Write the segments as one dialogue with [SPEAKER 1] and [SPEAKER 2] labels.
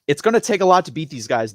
[SPEAKER 1] It's going to take a lot to beat these guys.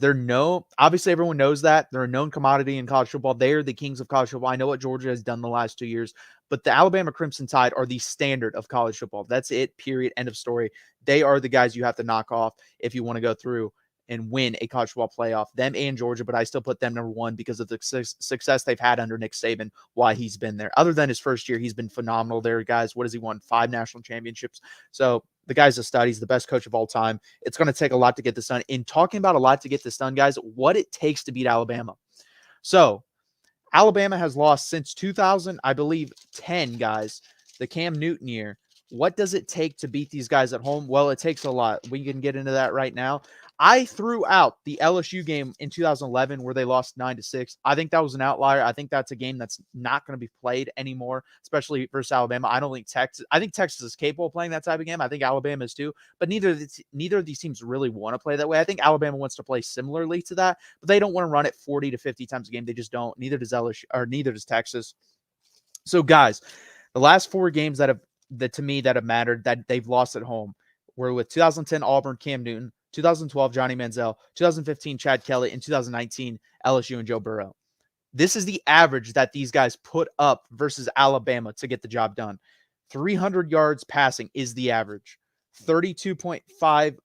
[SPEAKER 1] Obviously everyone knows that. They're a known commodity in college football. They are the kings of college football. I know what Georgia has done the last 2 years, but the Alabama Crimson Tide are the standard of college football. That's it, period, end of story. They are the guys you have to knock off if you want to go through and win a college football playoff. Them and Georgia, but I still put them number one because of the success they've had under Nick Saban while he's been there. Other than his first year, he's been phenomenal there, guys. What has he won? 5 national championships. So the guy's a stud. He's the best coach of all time. It's going to take a lot to get this done. In talking about a lot to get this done, guys, what it takes to beat Alabama. So Alabama has lost since 2000, I believe, 10, guys, the Cam Newton year. What does it take to beat these guys at home? Well, it takes a lot. We can get into that right now. I threw out the LSU game in 2011 where they lost 9-6. I think that was an outlier. I think that's a game that's not going to be played anymore, especially versus Alabama. I think Texas is capable of playing that type of game. I think Alabama is too, but neither of these teams really want to play that way. I think Alabama wants to play similarly to that, but they don't want to run it 40 to 50 times a game. They just don't. Neither does LSU, or neither does Texas. So, guys, the last 4 games that have mattered that they've lost at home were with 2010 Auburn, Cam Newton, 2012 Johnny Manziel, 2015 Chad Kelly, and 2019 LSU and Joe Burrow. This is the average that these guys put up versus Alabama to get the job done. 300 yards passing is the average. 32.5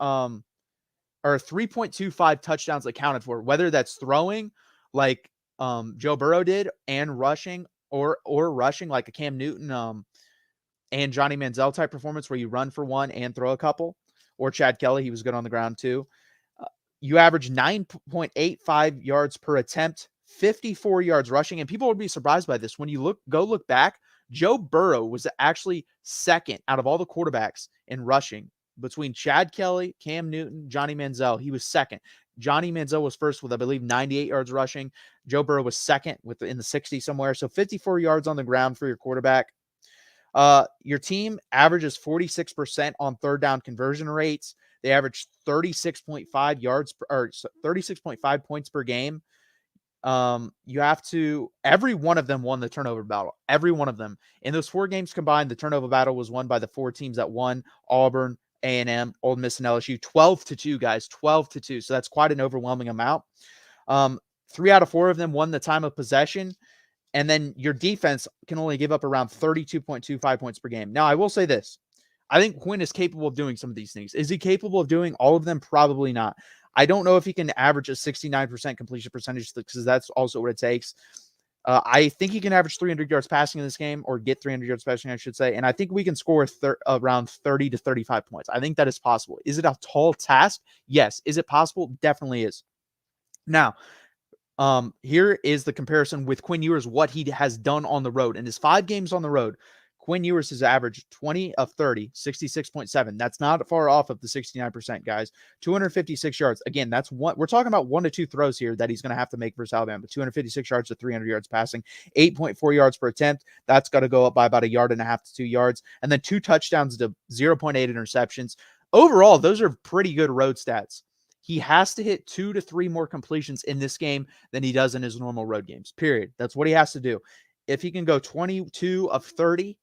[SPEAKER 1] or 3.25 touchdowns accounted for, whether that's throwing like Joe Burrow did and rushing or rushing like a Cam Newton and Johnny Manziel type performance where you run for one and throw a couple, or Chad Kelly, he was good on the ground too. You average 9.85 yards per attempt, 54 yards rushing, and people would be surprised by this. When you look back, Joe Burrow was actually second out of all the quarterbacks in rushing between Chad Kelly, Cam Newton, Johnny Manziel. He was second. Johnny Manziel was first with, I believe, 98 yards rushing. Joe Burrow was second in the 60 somewhere. So 54 yards on the ground for your quarterback. Your team averages 46% on third down conversion rates. They average 36.5 yards or 36.5 points per game. Every one of them won the turnover battle. Every one of them. In those 4 games combined, the turnover battle was won by the 4 teams that won: Auburn, A&M, Ole Miss, and LSU. 12-2, guys. 12-2. So that's quite an overwhelming amount. 3 out of 4 of them won the time of possession. And then your defense can only give up around 32.25 points per game. Now, I will say this. I think Quinn is capable of doing some of these things. Is he capable of doing all of them? Probably not. I don't know if he can average a 69% completion percentage because that's also what it takes. I think he can average 300 yards passing in this game, or get 300 yards passing, I should say. And I think we can score around 30 to 35 points. I think that is possible. Is it a tall task? Yes. Is it possible? Definitely is. Now, here is the comparison with Quinn Ewers, what he has done on the road. In his 5 games on the road, Quinn Ewers has averaged 20 of 30, 66.7. That's not far off of the 69%, guys. 256 yards. Again, that's one. We're talking about 1 to 2 throws here that he's going to have to make versus Alabama. 256 yards to 300 yards passing, 8.4 yards per attempt. That's got to go up by about 1.5 yards to 2 yards. And then 2 touchdowns to 0.8 interceptions. Overall, those are pretty good road stats. He has to hit 2 to 3 more completions in this game than he does in his normal road games, period. That's what he has to do. If he can go 22 of 30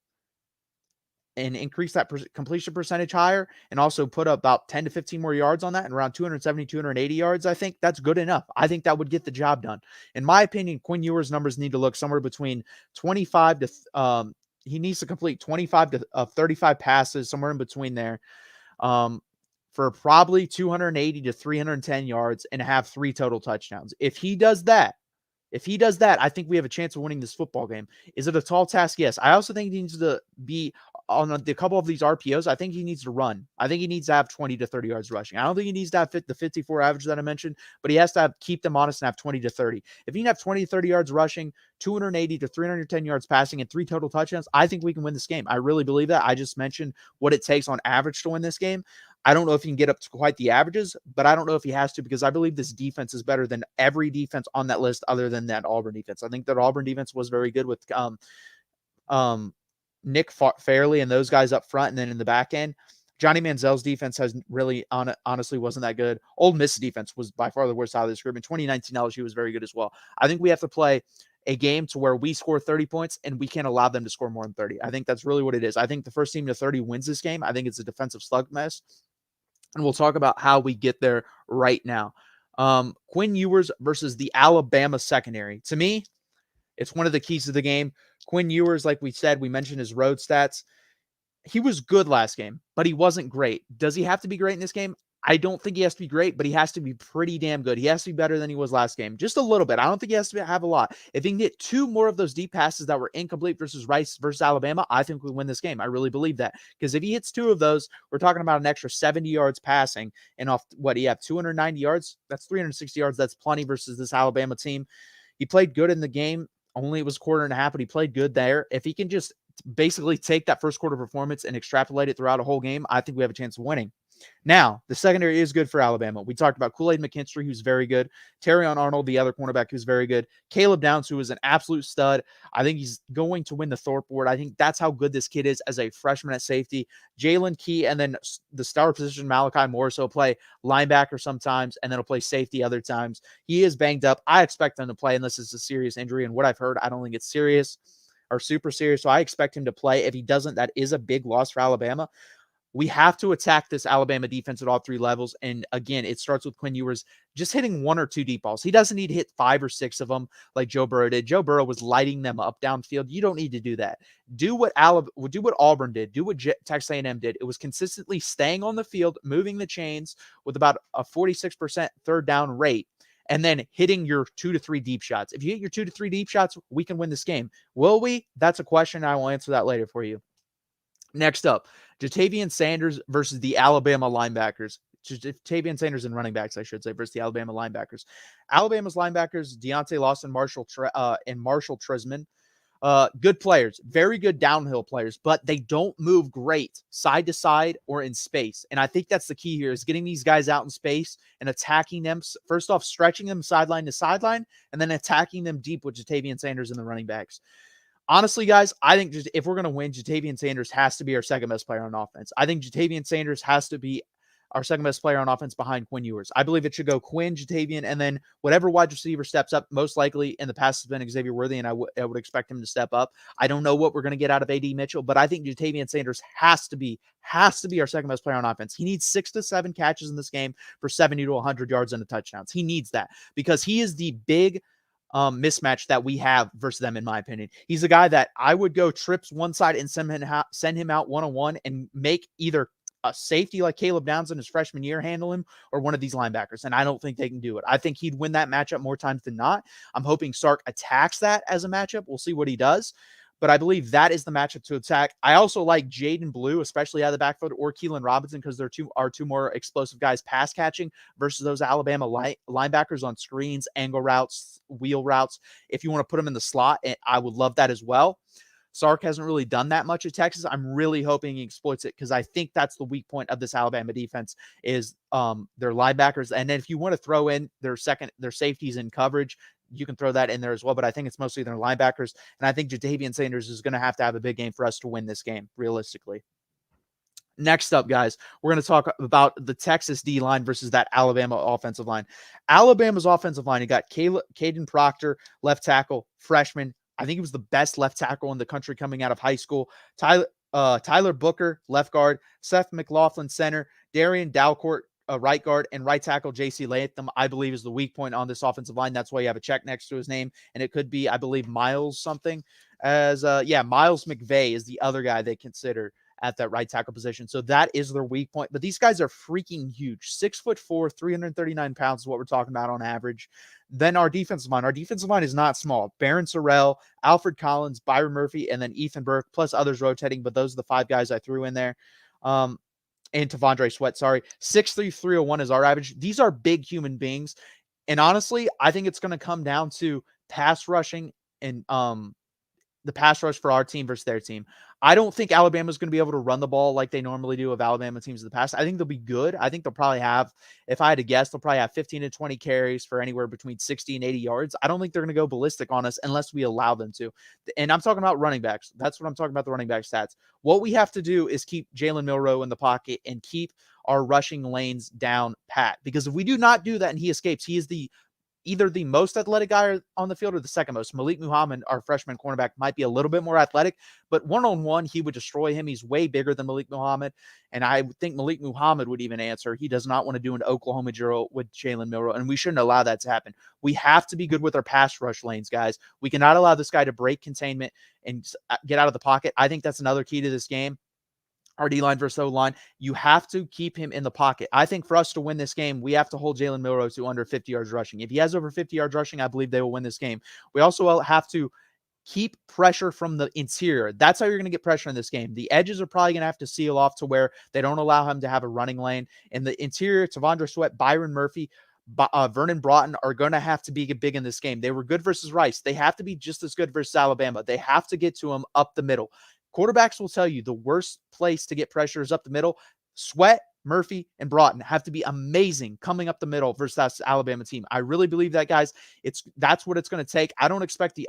[SPEAKER 1] and increase that completion percentage higher, and also put up about 10 to 15 more yards on that, and around 270, 280 yards, I think that's good enough. I think that would get the job done. In my opinion, Quinn Ewers' numbers need to look somewhere between 25 to he needs to complete 25 to 35 passes, somewhere in between there. For probably 280 to 310 yards and have 3 total touchdowns. If he does that, I think we have a chance of winning this football game. Is it a tall task? Yes. I also think he needs to be on a couple of these RPOs. I think he needs to run. I think he needs to have 20 to 30 yards rushing. I don't think he needs to have the 54 average that I mentioned, but he has to keep them honest and have 20 to 30. If he can have 20 to 30 yards rushing, 280 to 310 yards passing, and 3 total touchdowns, I think we can win this game. I really believe that. I just mentioned what it takes on average to win this game. I don't know if he can get up to quite the averages, but I don't know if he has to, because I believe this defense is better than every defense on that list other than that Auburn defense. I think that Auburn defense was very good with Nick Fairley and those guys up front, and then in the back end, Johnny Manziel's defense has really honestly wasn't that good. Ole Miss defense was by far the worst out of this group. In 2019, LSU was very good as well. I think we have to play a game to where we score 30 points and we can't allow them to score more than 30. I think that's really what it is. I think the first team to 30 wins this game. I think it's a defensive slug mess. and we'll talk about how we get there right now. Quinn Ewers versus the Alabama secondary. To me, it's one of the keys to the game. Quinn Ewers, like we said, we mentioned his road stats. He was good last game, but he wasn't great. Does he have to be great in this game? I don't think he has to be great, but he has to be pretty damn good. He has to be better than he was last game. Just a little bit. I don't think he has to have a lot. If he can get 2 more of those deep passes that were incomplete versus Rice versus Alabama, I think we win this game. I really believe that. Because if he hits 2 of those, we're talking about an extra 70 yards passing. And off what he have 290 yards? That's 360 yards. That's plenty versus this Alabama team. He played good in the game. Only it was a quarter and a half, but he played good there. If he can just basically take that first quarter performance and extrapolate it throughout a whole game, I think we have a chance of winning. Now, the secondary is good for Alabama. We talked about Kool-Aid McKinstry, who's very good. Terrion Arnold, the other cornerback, who's very good. Caleb Downs, who is an absolute stud. I think he's going to win the Thorpe Award. I think that's how good this kid is as a freshman at safety. Jalen Key, and then the star position, Malachi Morris, will play linebacker sometimes, and then he'll play safety other times. He is banged up. I expect him to play unless it's a serious injury, and what I've heard, I don't think it's serious or super serious, so I expect him to play. If he doesn't, that is a big loss for Alabama. We have to attack this Alabama defense at all 3 levels. And again, it starts with Quinn Ewers just hitting 1 or 2 deep balls. He doesn't need to hit 5 or 6 of them like Joe Burrow did. Joe Burrow was lighting them up downfield. You don't need to do that. Do what Auburn did. Do what Texas A&M did. It was consistently staying on the field, moving the chains with about a 46% third down rate, and then hitting your 2 to 3 deep shots. If you hit your 2 to 3 deep shots, we can win this game. Will we? That's a question. I will answer that later for you. Next up, Ja'Tavion Sanders versus the Alabama linebackers. Ja'Tavion Sanders and running backs, I should say, versus the Alabama linebackers. Alabama's linebackers, Deontay Lawson, Marshall Trisman, good players, very good downhill players, but they don't move great side to side or in space. And I think that's the key here is getting these guys out in space and attacking them. First off, stretching them sideline to sideline, and then attacking them deep with Ja'Tavion Sanders and the running backs. Honestly, guys, I think just if we're going to win, Ja'Tavion Sanders has to be our second best player on offense. I think Ja'Tavion Sanders has to be our second best player on offense behind Quinn Ewers. I believe it should go Quinn, Ja'Tavion, and then whatever wide receiver steps up. Most likely in the past has been Xavier Worthy, and I would expect him to step up. I don't know what we're going to get out of A.D. Mitchell, but I think Ja'Tavion Sanders has to be our second best player on offense. He needs 6 to 7 catches in this game for 70 to 100 yards and a touchdowns. He needs that because he is the big mismatch that we have versus them, in my opinion. He's a guy that I would go trips one side and send him out one-on-one and make either a safety like Caleb Downs in his freshman year handle him or one of these linebackers. And I don't think they can do it. I think he'd win that matchup more times than not. I'm hoping Sark attacks that as a matchup. We'll see what he does. But I believe that is the matchup to attack. I also like Jaden Blue, especially out of the backfield, or Keelan Robinson, because they're two more explosive guys pass catching versus those Alabama linebackers on screens, angle routes, wheel routes. If you want to put them in the slot, I would love that as well. Sark hasn't really done that much at Texas. I'm really hoping he exploits it because I think that's the weak point of this Alabama defense is their linebackers. And then if you want to throw in their safeties in coverage, you can throw that in there as well. But I think it's mostly their linebackers. And I think Ja'Tavion Sanders is going to have a big game for us to win this game, realistically. Next up, guys, we're going to talk about the Texas D-line versus that Alabama offensive line. Alabama's offensive line, you got Caden Proctor, left tackle, freshman. I think he was the best left tackle in the country coming out of high school. Tyler Booker, left guard. Seth McLaughlin, center. Darian Dalcourt, right guard, and right tackle J.C. Latham, I believe, is the weak point on this offensive line. That's why you have a check next to his name, and it could be, I believe, Miles something. Miles McVay is the other guy they consider at that right tackle position. So that is their weak point. But these guys are freaking huge. 6'4", 339 pounds is what we're talking about on average. Then our defensive line is not small. Barron Sorrell, Alfred Collins, Byron Murphy, and then Ethan Burke, plus others rotating. But those are the 5 guys I threw in there. And T'Vondre Sweat, 6'3", 301 is our average. These are big human beings. And honestly, I think it's going to come down to pass rushing and the pass rush for our team versus their team. I don't think Alabama's going to be able to run the ball like they normally do of Alabama teams in the past. I think they'll be good. I think they'll probably have, if I had to guess, they'll probably have 15 to 20 carries for anywhere between 60 and 80 yards. I don't think they're going to go ballistic on us unless we allow them to. And I'm talking about running backs. That's what I'm talking about, the running back stats. What we have to do is keep Jalen Milroe in the pocket and keep our rushing lanes down pat. Because if we do not do that and he escapes, he is the either the most athletic guy on the field or the second most. Malik Muhammad, our freshman cornerback, might be a little bit more athletic, but one-on-one, he would destroy him. He's way bigger than Malik Muhammad, and I think Malik Muhammad would even answer. He does not want to do an Oklahoma drill with Jalen Milroe, and we shouldn't allow that to happen. We have to be good with our pass rush lanes, guys. We cannot allow this guy to break containment and get out of the pocket. I think that's another key to this game. Our D-line versus O-line, you have to keep him in the pocket. I think for us to win this game, we have to hold Jalen Milroe to under 50 yards rushing. If he has over 50 yards rushing, I believe they will win this game. We also have to keep pressure from the interior. That's how you're going to get pressure in this game. The edges are probably going to have to seal off to where they don't allow him to have a running lane. In the interior, T'Vondre Sweat, Byron Murphy, Vernon Broughton are going to have to be big in this game. They were good versus Rice. They have to be just as good versus Alabama. They have to get to him up the middle. Quarterbacks will tell you the worst place to get pressure is up the middle. Sweat, Murphy, and Broughton have to be amazing coming up the middle versus that Alabama team. I really believe that, guys. That's what it's going to take. I don't expect the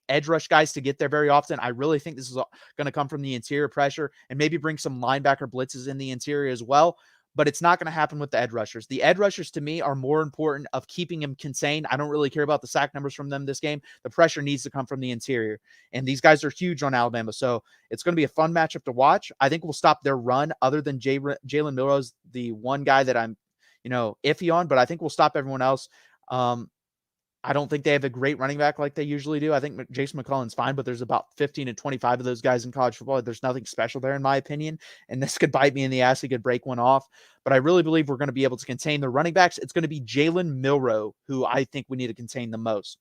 [SPEAKER 1] edge rush guys to get there very often. I really think this is going to come from the interior pressure and maybe bring some linebacker blitzes in the interior as well. But it's not going to happen with the edge rushers. The edge rushers, to me, are more important of keeping him contained. I don't really care about the sack numbers from them this game. The pressure needs to come from the interior. And these guys are huge on Alabama. So it's going to be a fun matchup to watch. I think we'll stop their run other than Jalen Milroe's the one guy that I'm, iffy on. But I think we'll stop everyone else. I don't think they have a great running back like they usually do. I think Jason McClellan's fine, but there's about 15 to 25 of those guys in college football. There's nothing special there, in my opinion. And this could bite me in the ass. He could break one off. But I really believe we're going to be able to contain the running backs. It's going to be Jalen Milroe, who I think we need to contain the most.